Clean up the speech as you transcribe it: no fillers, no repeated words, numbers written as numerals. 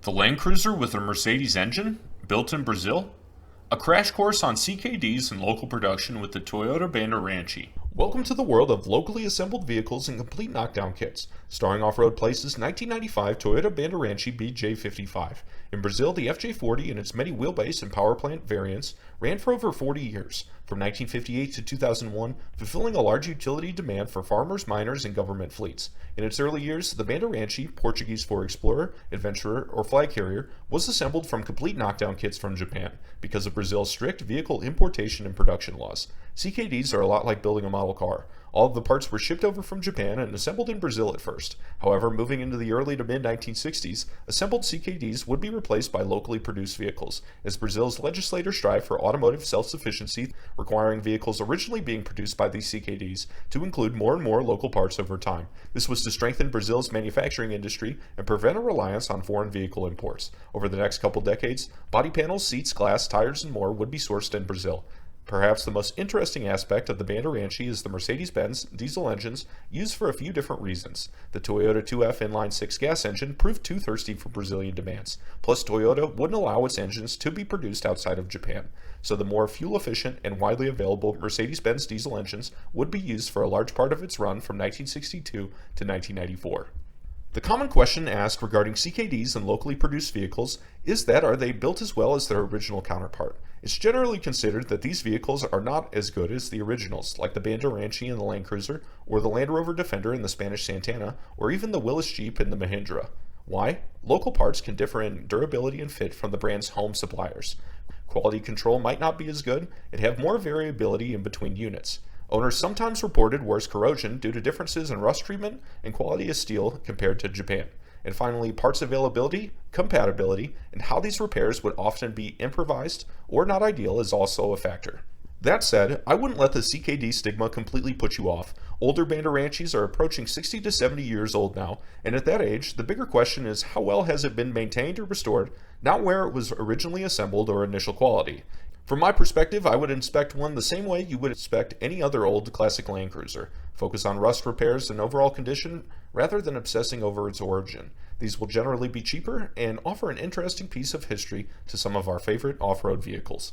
The Land Cruiser with a Mercedes engine, built in Brazil. A crash course on CKDs and local production with the Toyota Bandeirante. Welcome to the world of locally assembled vehicles and complete knockdown kits. Starring Off-Road Place's 1995 Toyota Bandeirante BJ55. In Brazil, the FJ40 and its many wheelbase and power plant variants ran for over 40 years, from 1958 to 2001, fulfilling a large utility demand for farmers, miners, and government fleets. In its early years, the Bandeirante, Portuguese for explorer, adventurer, or flag carrier, was assembled from complete knockdown kits from Japan, because of Brazil's strict vehicle importation and production laws. CKDs are a lot like building a model car. All of the parts were shipped over from Japan and assembled in Brazil at first. However, moving into the early to mid-1960s, assembled CKDs would be replaced by locally produced vehicles, as Brazil's legislators strive for automotive self-sufficiency, requiring vehicles originally being produced by these CKDs to include more and more local parts over time. This was to strengthen Brazil's manufacturing industry and prevent a reliance on foreign vehicle imports. Over the next couple decades, body panels, seats, glass, tires, and more would be sourced in Brazil. Perhaps the most interesting aspect of the Bandeirante is the Mercedes-Benz diesel engines used for a few different reasons. The Toyota 2F inline-6 gas engine proved too thirsty for Brazilian demands. Plus, Toyota wouldn't allow its engines to be produced outside of Japan. So the more fuel-efficient and widely available Mercedes-Benz diesel engines would be used for a large part of its run from 1962 to 1994. The common question asked regarding CKDs and locally produced vehicles is that are they built as well as their original counterpart? It's generally considered that these vehicles are not as good as the originals, like the Bandeirante and the Land Cruiser, or the Land Rover Defender and the Spanish Santana, or even the Willys Jeep and the Mahindra. Why? Local parts can differ in durability and fit from the brand's home suppliers. Quality control might not be as good and have more variability in between units. Owners sometimes reported worse corrosion due to differences in rust treatment and quality of steel compared to Japan. And finally, parts availability, compatibility, and how these repairs would often be improvised or not ideal is also a factor. That said, I wouldn't let the CKD stigma completely put you off. Older Bandeirantes are approaching 60 to 70 years old now, and at that age, the bigger question is how well has it been maintained or restored, not where it was originally assembled or initial quality. From my perspective, I would inspect one the same way you would inspect any other old classic Land Cruiser. Focus on rust repairs and overall condition rather than obsessing over its origin. These will generally be cheaper and offer an interesting piece of history to some of our favorite off-road vehicles.